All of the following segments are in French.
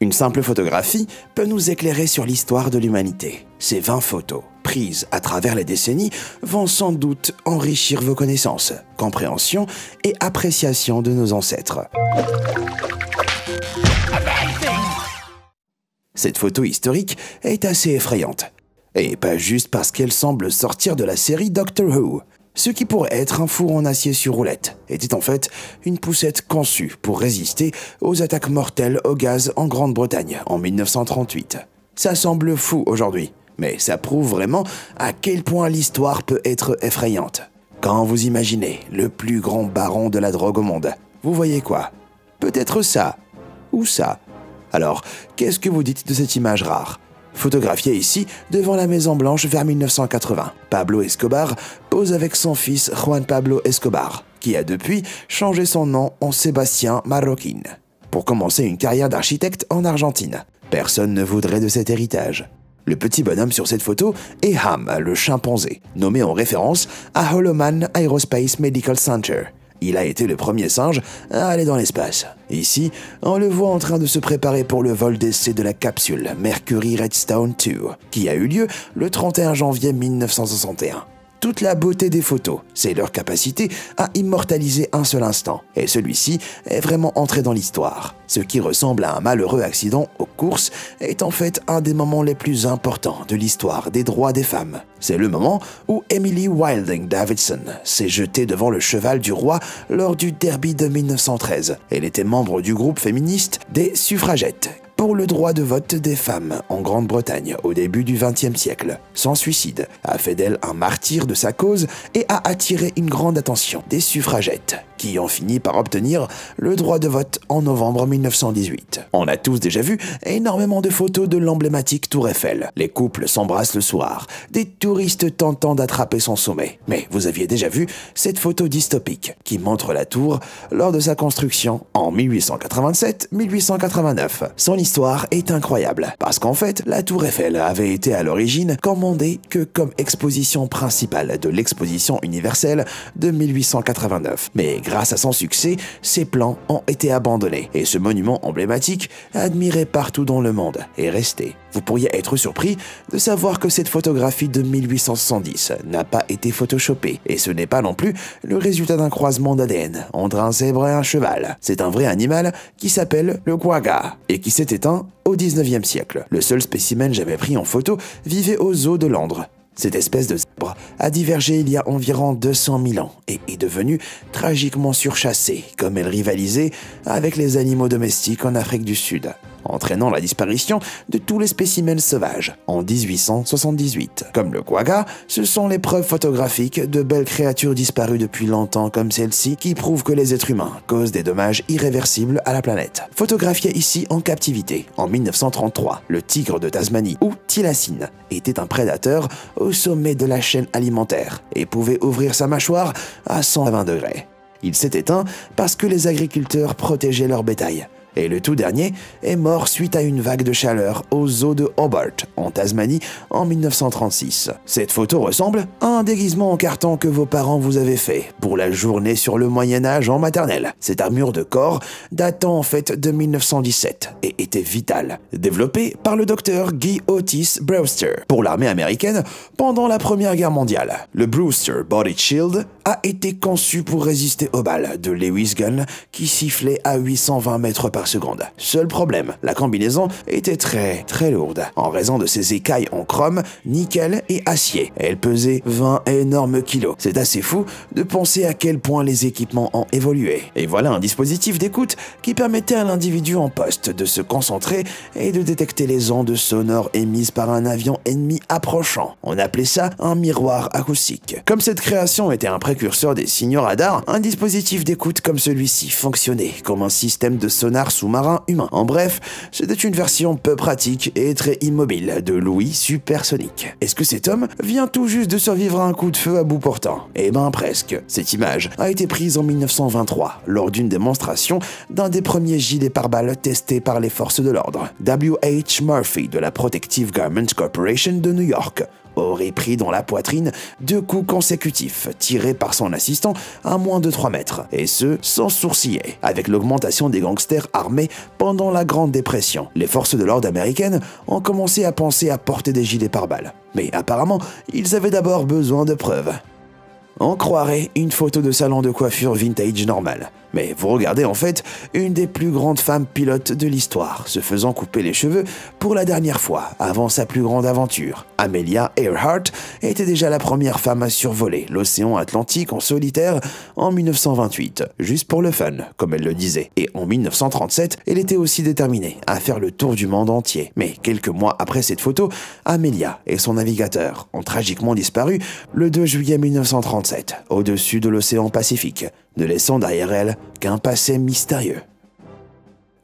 Une simple photographie peut nous éclairer sur l'histoire de l'humanité. Ces 20 photos, prises à travers les décennies, vont sans doute enrichir vos connaissances, compréhension et appréciation de nos ancêtres. Cette photo historique est assez effrayante. Et pas juste parce qu'elle semble sortir de la série Doctor Who. Ce qui pourrait être un four en acier sur roulette était en fait une poussette conçue pour résister aux attaques mortelles au gaz en Grande-Bretagne en 1938. Ça semble fou aujourd'hui, mais ça prouve vraiment à quel point l'histoire peut être effrayante. Quand vous imaginez le plus grand baron de la drogue au monde, vous voyez quoi? Peut-être ça, ou ça. Alors, qu'est-ce que vous dites de cette image rare ? Photographié ici devant la Maison Blanche vers 1980, Pablo Escobar pose avec son fils Juan Pablo Escobar, qui a depuis changé son nom en Sébastien Marroquín, pour commencer une carrière d'architecte en Argentine. Personne ne voudrait de cet héritage. Le petit bonhomme sur cette photo est Ham, le chimpanzé, nommé en référence à Holloman Aerospace Medical Center. Il a été le premier singe à aller dans l'espace. Ici, on le voit en train de se préparer pour le vol d'essai de la capsule Mercury Redstone 2, qui a eu lieu le 31 janvier 1961. Toute la beauté des photos, c'est leur capacité à immortaliser un seul instant. Et celui-ci est vraiment entré dans l'histoire. Ce qui ressemble à un malheureux accident aux courses est en fait un des moments les plus importants de l'histoire des droits des femmes. C'est le moment où Emily Wilding Davidson s'est jetée devant le cheval du roi lors du derby de 1913. Elle était membre du groupe féministe des suffragettes pour le droit de vote des femmes en Grande-Bretagne au début du XXe siècle. Son suicide a fait d'elle un martyr de sa cause et a attiré une grande attention des suffragettes, qui ont fini par obtenir le droit de vote en novembre 1918. On a tous déjà vu énormément de photos de l'emblématique Tour Eiffel. Les couples s'embrassent le soir, des touristes tentant d'attraper son sommet. Mais vous aviez déjà vu cette photo dystopique qui montre la tour lors de sa construction en 1887-1889. Son histoire est incroyable, parce qu'en fait, la Tour Eiffel avait été à l'origine commandée que comme exposition principale de l'exposition universelle de 1889. Mais grâce à son succès, ses plans ont été abandonnés et ce monument emblématique, admiré partout dans le monde, est resté. Vous pourriez être surpris de savoir que cette photographie de 1870 n'a pas été photoshopée et ce n'est pas non plus le résultat d'un croisement d'ADN entre un zèbre et un cheval. C'est un vrai animal qui s'appelle le quagga et qui s'est éteint au 19e siècle. Le seul spécimen jamais pris en photo vivait au zoo de Londres. Cette espèce de zèbre a divergé il y a environ 200 000 ans et est devenue tragiquement surchassée, comme elle rivalisait avec les animaux domestiques en Afrique du Sud, entraînant la disparition de tous les spécimens sauvages en 1878. Comme le quagga, ce sont les preuves photographiques de belles créatures disparues depuis longtemps comme celle-ci qui prouvent que les êtres humains causent des dommages irréversibles à la planète. Photographié ici en captivité en 1933, le tigre de Tasmanie ou thylacine était un prédateur au sommet de la chaîne alimentaire et pouvait ouvrir sa mâchoire à 120 degrés. Il s'est éteint parce que les agriculteurs protégeaient leur bétail. Et le tout dernier est mort suite à une vague de chaleur au zoo de Hobart, en Tasmanie, en 1936. Cette photo ressemble à un déguisement en carton que vos parents vous avaient fait pour la journée sur le Moyen-Âge en maternelle. Cette armure de corps datant en fait de 1917 et était vitale. Développée par le docteur Guy Otis Brewster pour l'armée américaine pendant la Première Guerre mondiale. Le Brewster Body Shield a été conçu pour résister aux balles de Lewis Gun qui sifflaient à 820 mètres par seconde. Seul problème, la combinaison était très lourde en raison de ses écailles en chrome, nickel et acier. Elle pesait 20 énormes kilos. C'est assez fou de penser à quel point les équipements ont évolué. Et voilà un dispositif d'écoute qui permettait à l'individu en poste de se concentrer et de détecter les ondes sonores émises par un avion ennemi approchant. On appelait ça un miroir acoustique. Comme cette création était un précurseur des signaux radars, un dispositif d'écoute comme celui-ci fonctionnait comme un système de sonar sous-marin humain. En bref, c'était une version peu pratique et très immobile de l'ouïe supersonique. Est-ce que cet homme vient tout juste de survivre à un coup de feu à bout portant? Eh ben presque. Cette image a été prise en 1923 lors d'une démonstration d'un des premiers gilets pare-balles testés par les forces de l'ordre. W.H. Murphy de la Protective Garment Corporation de New York aurait pris dans la poitrine 2 coups consécutifs tirés par son assistant à moins de 3 mètres, et ce sans sourciller. Avec l'augmentation des gangsters armés pendant la Grande Dépression, les forces de l'ordre américaines ont commencé à penser à porter des gilets pare-balles. Mais apparemment, ils avaient d'abord besoin de preuves. On croirait une photo de salon de coiffure vintage normale. Mais vous regardez en fait une des plus grandes femmes pilotes de l'histoire, se faisant couper les cheveux pour la dernière fois avant sa plus grande aventure. Amelia Earhart était déjà la première femme à survoler l'océan Atlantique en solitaire en 1928, juste pour le fun, comme elle le disait. Et en 1937, elle était aussi déterminée à faire le tour du monde entier. Mais quelques mois après cette photo, Amelia et son navigateur ont tragiquement disparu le 2 juillet 1937, au-dessus de l'océan Pacifique, ne laissant derrière elle qu'un passé mystérieux.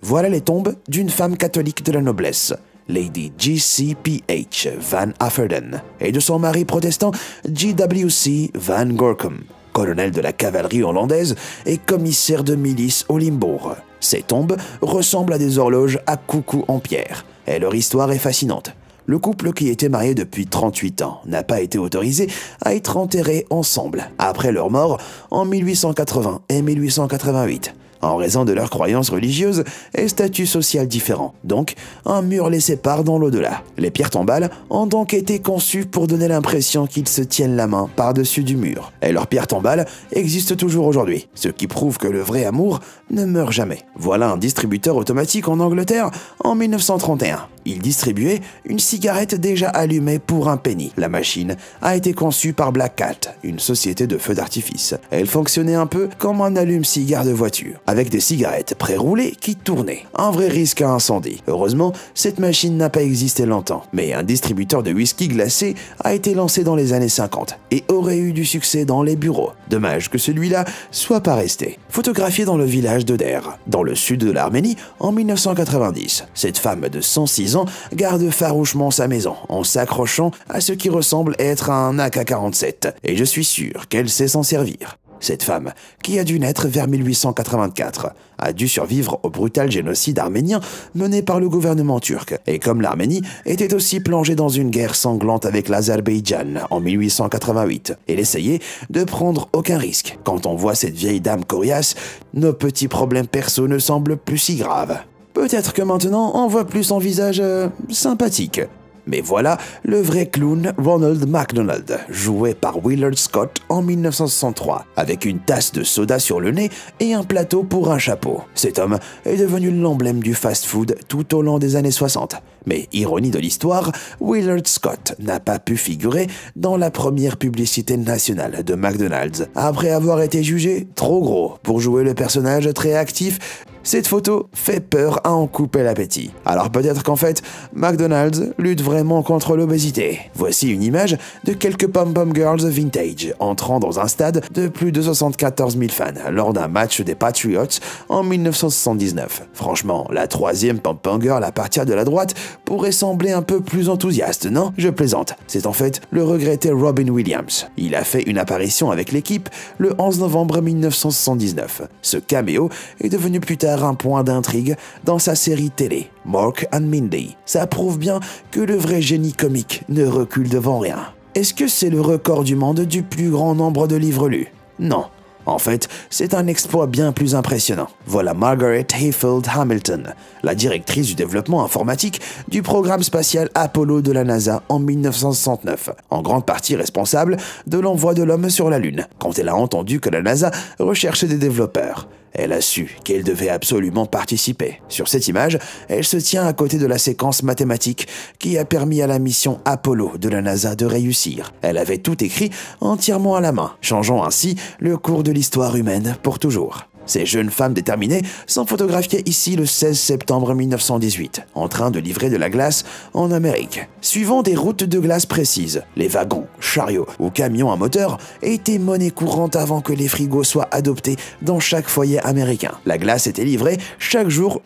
Voilà les tombes d'une femme catholique de la noblesse, Lady G.C.P.H. Van Afferden, et de son mari protestant G.W.C. Van Gorkum, colonel de la cavalerie hollandaise et commissaire de milice au Limbourg. Ces tombes ressemblent à des horloges à coucou en pierre, et leur histoire est fascinante. Le couple, qui était marié depuis 38 ans, n'a pas été autorisé à être enterrés ensemble après leur mort en 1880 et 1888, en raison de leurs croyances religieuses et statuts social différents. Donc, un mur les sépare dans l'au-delà. Les pierres tombales ont donc été conçues pour donner l'impression qu'ils se tiennent la main par-dessus du mur. Et leurs pierres tombales existent toujours aujourd'hui, ce qui prouve que le vrai amour ne meurt jamais. Voilà un distributeur automatique en Angleterre en 1931. Il distribuait une cigarette déjà allumée pour un penny. La machine a été conçue par Black Cat, une société de feux d'artifice. Elle fonctionnait un peu comme un allume-cigare de voiture, avec des cigarettes pré-roulées qui tournaient. Un vrai risque à incendie. Heureusement, cette machine n'a pas existé longtemps. Mais un distributeur de whisky glacé a été lancé dans les années 50 et aurait eu du succès dans les bureaux. Dommage que celui-là soit pas resté. Photographié dans le village de Der, dans le sud de l'Arménie, en 1990. Cette femme de 106 ans garde farouchement sa maison en s'accrochant à ce qui ressemble être un AK-47, et je suis sûr qu'elle sait s'en servir. Cette femme, qui a dû naître vers 1884, a dû survivre au brutal génocide arménien mené par le gouvernement turc, et comme l'Arménie était aussi plongée dans une guerre sanglante avec l'Azerbaïdjan en 1888, elle essayait de prendre aucun risque. Quand on voit cette vieille dame coriace, nos petits problèmes perso ne semblent plus si graves. Peut-être que maintenant, on voit plus son visage sympathique. Mais voilà le vrai clown Ronald McDonald, joué par Willard Scott en 1963, avec une tasse de soda sur le nez et un plateau pour un chapeau. Cet homme est devenu l'emblème du fast-food tout au long des années 60. Mais ironie de l'histoire, Willard Scott n'a pas pu figurer dans la première publicité nationale de McDonald's, après avoir été jugé trop gros pour jouer le personnage très actif. Cette photo fait peur à en couper l'appétit. Alors peut-être qu'en fait, McDonald's lutte vraiment contre l'obésité. Voici une image de quelques pom-pom girls vintage entrant dans un stade de plus de 74 000 fans lors d'un match des Patriots en 1979. Franchement, la troisième pom-pom girl à partir de la droite pourrait sembler un peu plus enthousiaste, non? Je plaisante. C'est en fait le regretté Robin Williams. Il a fait une apparition avec l'équipe le 11 novembre 1979. Ce caméo est devenu plus tard un point d'intrigue dans sa série télé, Mork and Mindy. Ça prouve bien que le vrai génie comique ne recule devant rien. Est-ce que c'est le record du monde du plus grand nombre de livres lus? Non. En fait, c'est un exploit bien plus impressionnant. Voilà Margaret Hayfield Hamilton, la directrice du développement informatique du programme spatial Apollo de la NASA en 1969, en grande partie responsable de l'envoi de l'homme sur la Lune, quand elle a entendu que la NASA recherchait des développeurs. Elle a su qu'elle devait absolument participer. Sur cette image, elle se tient à côté de la séquence mathématique qui a permis à la mission Apollo de la NASA de réussir. Elle avait tout écrit entièrement à la main, changeant ainsi le cours de l'histoire humaine pour toujours. Ces jeunes femmes déterminées sont photographiées ici le 16 septembre 1918, en train de livrer de la glace en Amérique. Suivant des routes de glace précises, les wagons, chariots ou camions à moteur étaient monnaie courante avant que les frigos soient adoptés dans chaque foyer américain. La glace était livrée chaque jour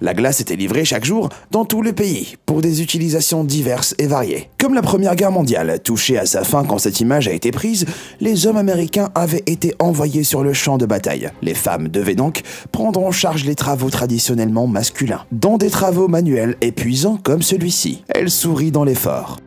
dans tout le pays, pour des utilisations diverses et variées. Comme la Première Guerre mondiale touchait à sa fin quand cette image a été prise, les hommes américains avaient été envoyés sur le champ de bataille. Les femmes devaient donc prendre en charge les travaux traditionnellement masculins, dont des travaux manuels épuisants comme celui-ci. Elle sourit dans l'effort.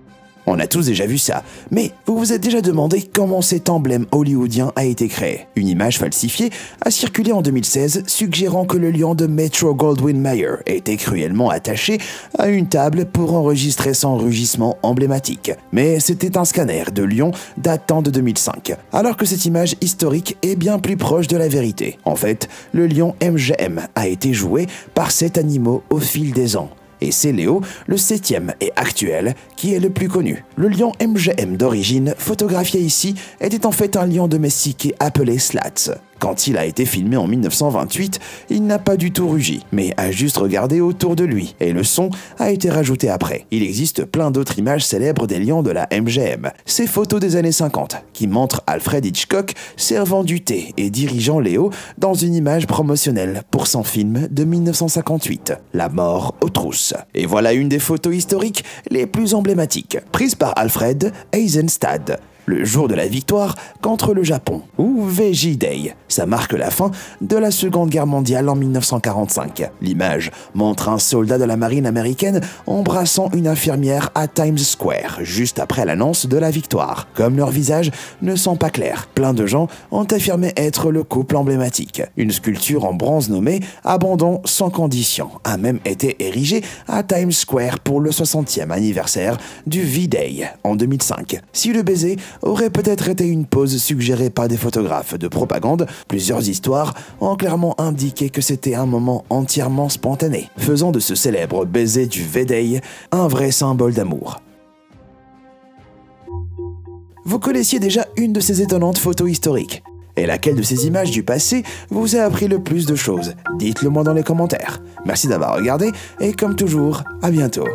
On a tous déjà vu ça, mais vous vous êtes déjà demandé comment cet emblème hollywoodien a été créé. Une image falsifiée a circulé en 2016 suggérant que le lion de Metro-Goldwyn-Mayer était cruellement attaché à une table pour enregistrer son rugissement emblématique. Mais c'était un scanner de lion datant de 2005, alors que cette image historique est bien plus proche de la vérité. En fait, le lion MGM a été joué par 7 animaux au fil des ans. Et c'est Léo, le 7e et actuel, qui est le plus connu. Le lion MGM d'origine, photographié ici, était en fait un lion domestiqué appelé Slats. Quand il a été filmé en 1928, il n'a pas du tout rugi, mais a juste regardé autour de lui, et le son a été rajouté après. Il existe plein d'autres images célèbres des lions de la MGM. Ces photos des années 50, qui montrent Alfred Hitchcock servant du thé et dirigeant Léo dans une image promotionnelle pour son film de 1958, La mort aux trousses. Et voilà une des photos historiques les plus emblématiques, prise par Alfred Eisenstadt, le jour de la victoire contre le Japon, ou VJ Day. Ça marque la fin de la Seconde Guerre mondiale en 1945. L'image montre un soldat de la marine américaine embrassant une infirmière à Times Square, juste après l'annonce de la victoire. Comme leurs visages ne sont pas clairs, plein de gens ont affirmé être le couple emblématique. Une sculpture en bronze nommée « Abandon sans condition » a même été érigée à Times Square pour le 60e anniversaire du V-Day en 2005. Si le baiser aurait peut-être été une pose suggérée par des photographes de propagande, plusieurs histoires ont clairement indiqué que c'était un moment entièrement spontané, faisant de ce célèbre baiser du V-Day un vrai symbole d'amour. Vous connaissiez déjà une de ces étonnantes photos historiques. Et laquelle de ces images du passé vous a appris le plus de choses? Dites-le moi dans les commentaires. Merci d'avoir regardé et comme toujours, à bientôt.